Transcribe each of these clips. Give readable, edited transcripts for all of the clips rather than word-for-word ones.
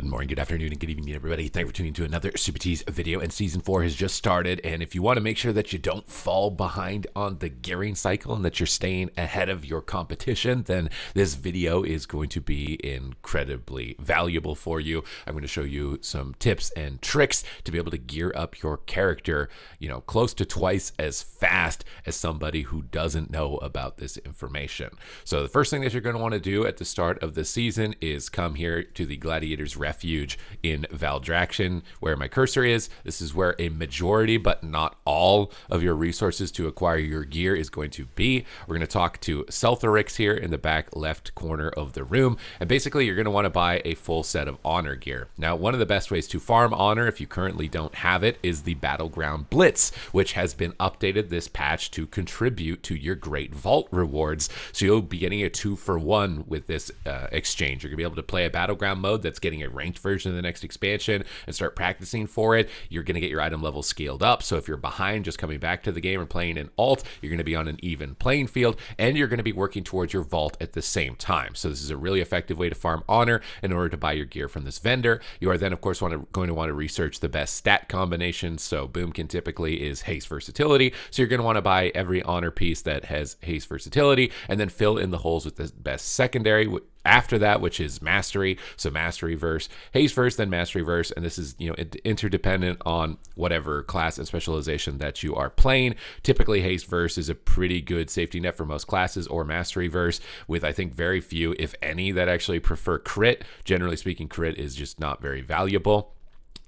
Good morning, good afternoon, and good evening, everybody. Thank you for tuning into another Supatease video, and Season 4 has just started, and if you want to make sure that you don't fall behind on the gearing cycle and that you're staying ahead of your competition, then this video is going to be incredibly valuable for you. I'm going to show you some tips and tricks to be able to gear up your character, close to twice as fast as somebody who doesn't know about this information. So the first thing that you're going to want to do at the start of the season is come here to the Gladiator's Refuge in Valdraction, where my cursor is. This is where a majority, but not all, of your resources to acquire your gear is going to be. We're going to talk to Seltherix here in the back left corner of the room, and basically you're going to want to buy a full set of honor gear. Now, one of the best ways to farm honor, if you currently don't have it, is the Battleground Blitz, which has been updated this patch to contribute to your Great Vault rewards. So you'll be getting a 2-for-1 with this exchange. You're going to be able to play a Battleground mode that's getting a ranked version of the next expansion and start practicing for it. You're going to get your item level scaled up. So if you're behind just coming back to the game or playing an alt, you're going to be on an even playing field, and you're going to be working towards your vault at the same time. So this is a really effective way to farm honor in order to buy your gear from this vendor. You are then, of course, going to want to research the best stat combinations. So Boomkin typically is haste versatility. So you're going to want to buy every honor piece that has haste versatility and then fill in the holes with the best secondary after that, which is mastery. So mastery verse, haste verse, then mastery verse, and this is interdependent on whatever class and specialization that you are playing. Typically haste verse is a pretty good safety net for most classes, or mastery verse, with I think very few, if any, that actually prefer crit. Generally speaking, crit is just not very valuable.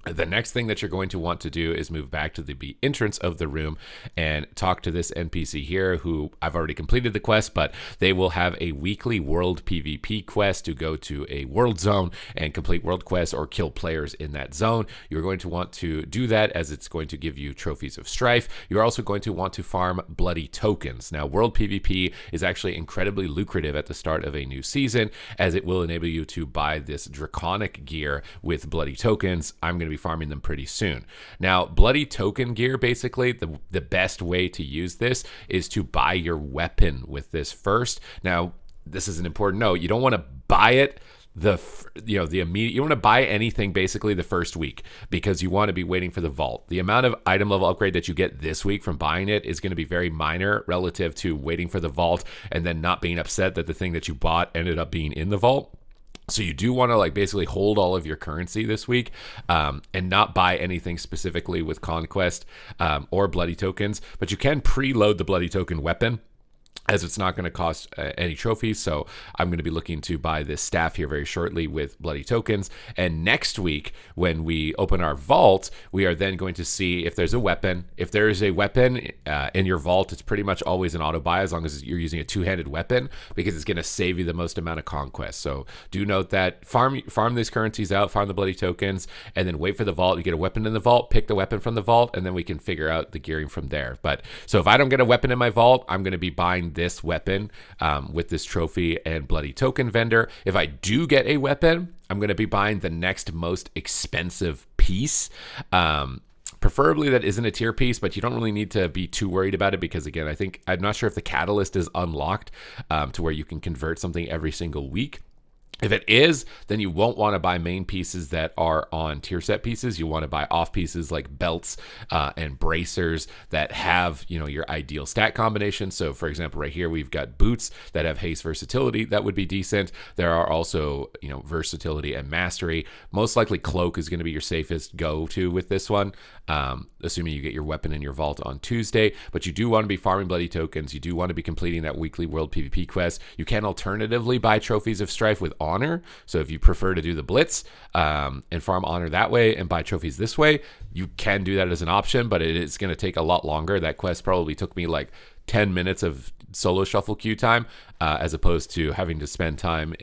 The next thing that you're going to want to do is move back to the entrance of the room and talk to this NPC here, who I've already completed the quest, but they will have a weekly world PvP quest to go to a world zone and complete world quests or kill players in that zone. You're going to want to do that as it's going to give you trophies of strife. You're also going to want to farm bloody tokens. Now, world PvP is actually incredibly lucrative at the start of a new season, as it will enable you to buy this draconic gear with bloody tokens. I'm going to be farming them pretty soon. Now, bloody token gear, basically the best way to use this is to buy your weapon with this first. Now, this is an important note. You don't want to buy it the immediate. You don't want to buy anything basically the first week, because you want to be waiting for the vault. The amount of item level upgrade that you get this week from buying it is going to be very minor relative to waiting for the vault and then not being upset that the thing that you bought ended up being in the vault. So you do want to basically hold all of your currency this week and not buy anything specifically with Conquest or Bloody Tokens, but you can preload the Bloody Token weapon, as it's not going to cost any trophies. So I'm going to be looking to buy this staff here very shortly with bloody tokens. And next week, when we open our vault, we are then going to see if there's a weapon. If there is a weapon in your vault, it's pretty much always an auto buy as long as you're using a two-handed weapon, because it's going to save you the most amount of conquest. So do note that farm these currencies out, farm the bloody tokens, and then wait for the vault. You get a weapon in the vault, pick the weapon from the vault, and then we can figure out the gearing from there. But so if I don't get a weapon in my vault, I'm going to be buying this weapon with this trophy and bloody token vendor. If I do get a weapon, I'm going to be buying the next most expensive piece. Preferably that isn't a tier piece, but you don't really need to be too worried about it, because again, I'm not sure if the catalyst is unlocked to where you can convert something every single week. If it is, then you won't want to buy main pieces that are on tier set pieces. You want to buy off pieces like belts and bracers that have, your ideal stat combination. So for example, right here, we've got boots that have haste versatility. That would be decent. There are also, versatility and mastery. Most likely cloak is going to be your safest go-to with this one, assuming you get your weapon in your vault on Tuesday. But you do want to be farming bloody tokens. You do want to be completing that weekly world PvP quest. You can alternatively buy trophies of strife with honor. So if you prefer to do the blitz and farm honor that way and buy trophies this way, you can do that as an option, but it is going to take a lot longer. That quest probably took me like 10 minutes of solo shuffle queue time as opposed to having to spend time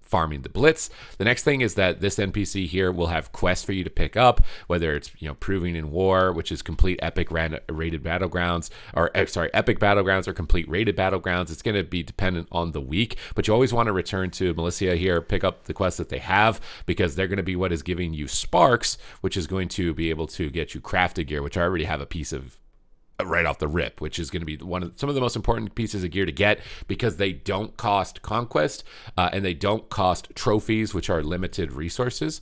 farming the blitz. The next thing is that this NPC here will have quests for you to pick up, whether it's proving in war, which is complete epic rated battlegrounds, or epic battlegrounds or complete rated battlegrounds. It's going to be dependent on the week, but you always want to return to Militia here, pick up the quests that they have, because they're going to be what is giving you sparks, which is going to be able to get you crafted gear, which I already have a piece of right off the rip, which is going to be some of the most important pieces of gear to get, because they don't cost conquest and they don't cost trophies, which are limited resources.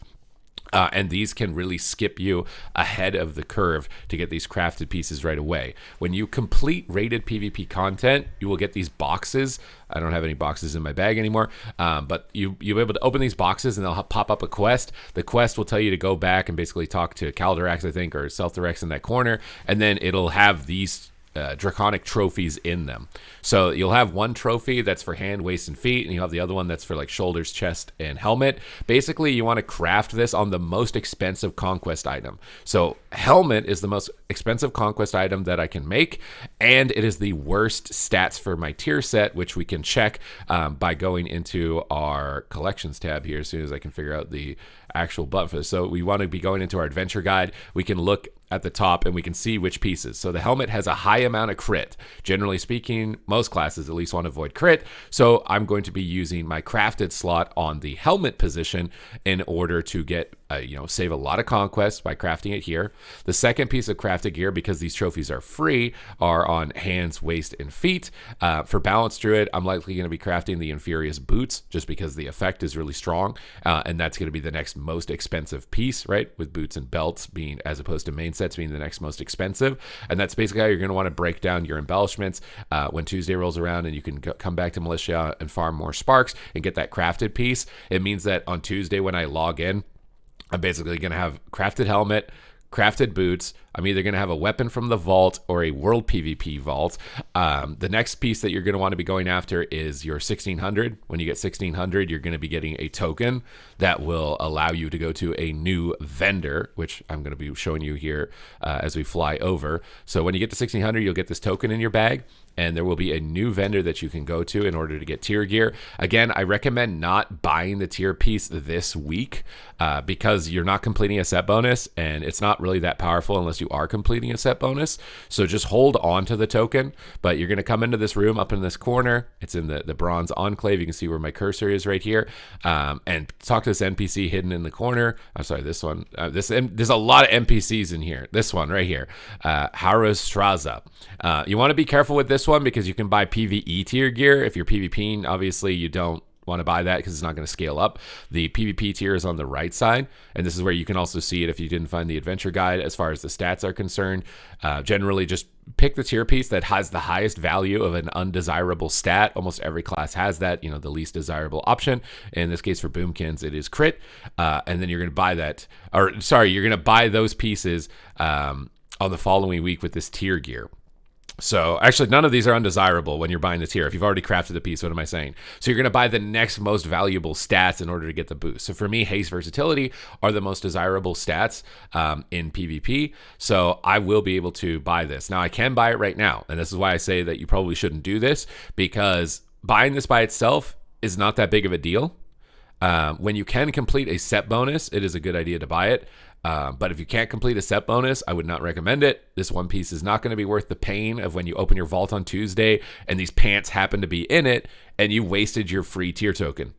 And these can really skip you ahead of the curve to get these crafted pieces right away. When you complete rated PvP content, you will get these boxes. I don't have any boxes in my bag anymore, but you'll be able to open these boxes and they'll pop up a quest. The quest will tell you to go back and basically talk to Calderax, I think, or Selthorex in that corner, and then it'll have these draconic trophies in them. So you'll have one trophy that's for hand, waist, and feet, and you'll have the other one that's for like shoulders, chest, and helmet. Basically, you want to craft this on the most expensive conquest item. So helmet is the most expensive conquest item that I can make, and it is the worst stats for my tier set, which we can check by going into our collections tab here as soon as I can figure out the actual button for this. So we want to be going into our adventure guide. We can look at the top and we can see which pieces. So the helmet has a high amount of crit. Generally speaking, most classes at least want to avoid crit. So I'm going to be using my crafted slot on the helmet position in order to get save a lot of conquest by crafting it here. The second piece of crafted gear, because these trophies are free, are on hands, waist, and feet. For Balanced Druid, I'm likely going to be crafting the Infurious Boots just because the effect is really strong, and that's going to be the next most expensive piece, right? With boots and belts being, as opposed to main sets being the next most expensive. And that's basically how you're going to want to break down your embellishments when Tuesday rolls around and you can come back to Militia and farm more sparks and get that crafted piece. It means that on Tuesday when I log in, I'm basically going to have crafted helmet, crafted boots. I'm either going to have a weapon from the vault or a world PvP vault. The next piece that you're going to want to be going after is your 1600. When you get 1600, you're going to be getting a token that will allow you to go to a new vendor, which I'm going to be showing you here as we fly over. So when you get to 1600, you'll get this token in your bag, and there will be a new vendor that you can go to in order to get tier gear. Again, I recommend not buying the tier piece this week because you're not completing a set bonus, and it's not really that powerful unless you are completing a set bonus. So just hold on to the token, but you're going to come into this room up in this corner. It's in the Bronze Enclave. You can see where my cursor is right here, and talk to this NPC hidden in the corner. I'm sorry, this one. There's a lot of NPCs in here. This one right here, Harrostraza. You want to be careful with this one because you can buy PvE tier gear. If you're PvPing, obviously you don't want to buy that because it's not going to scale up. The PvP tier is on the right side, and this is where you can also see it if you didn't find the adventure guide as far as the stats are concerned. Generally, just pick the tier piece that has the highest value of an undesirable stat. Almost every class has that, the least desirable option. In this case for Boomkins, it is crit, and then you're going to buy that, you're going to buy those pieces on the following week with this tier gear. So actually none of these are undesirable when you're buying the tier. If you've already crafted the piece, what am I saying? So you're going to buy the next most valuable stats in order to get the boost. So for me, haste, versatility are the most desirable stats in PvP. So I will be able to buy this. Now I can buy it right now. And this is why I say that you probably shouldn't do this, because buying this by itself is not that big of a deal. When you can complete a set bonus, it is a good idea to buy it. But if you can't complete a set bonus, I would not recommend it. This one piece is not going to be worth the pain of when you open your vault on Tuesday and these pants happen to be in it and you wasted your free tier token.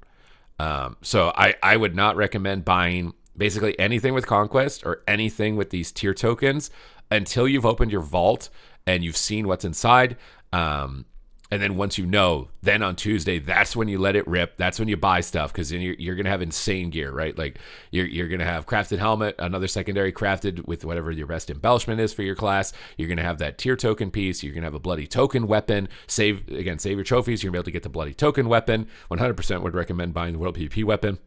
So I would not recommend buying basically anything with Conquest or anything with these tier tokens until you've opened your vault and you've seen what's inside. And then once then on Tuesday, that's when you let it rip. That's when you buy stuff, because then you're going to have insane gear, right? Like you're going to have crafted helmet, another secondary crafted with whatever your best embellishment is for your class. You're going to have that tier token piece. You're going to have a bloody token weapon. Save your trophies. You're going to be able to get the bloody token weapon. 100% would recommend buying the world PvP weapon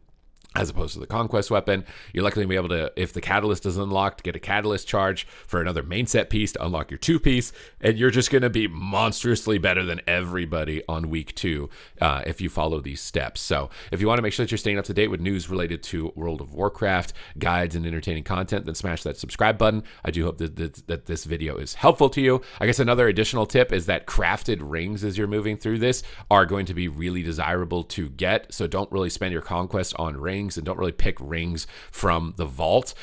as opposed to the conquest weapon. You're likely to be able to, if the catalyst is unlocked, get a catalyst charge for another main set piece to unlock your 2-piece, and you're just going to be monstrously better than everybody on week 2 if you follow these steps. So if you want to make sure that you're staying up to date with news related to World of Warcraft, guides, and entertaining content, then smash that subscribe button. I do hope that this video is helpful to you. I guess another additional tip is that crafted rings as you're moving through this are going to be really desirable to get, so don't really spend your conquest on rings, and don't really pick rings from the vault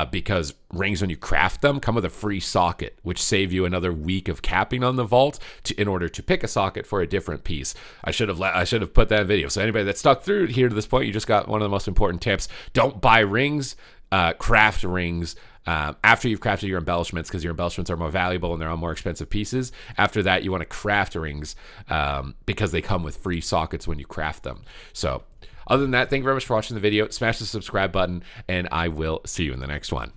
because rings, when you craft them, come with a free socket, which save you another week of capping on the vault in order to pick a socket for a different piece. I should have put that in video. So anybody that stuck through here to this point, you just got one of the most important tips. Don't buy rings, craft rings after you've crafted your embellishments, because your embellishments are more valuable and they're on more expensive pieces. After that, you want to craft rings because they come with free sockets when you craft them. So Other than that, thank you very much for watching the video. Smash the subscribe button, and I will see you in the next one.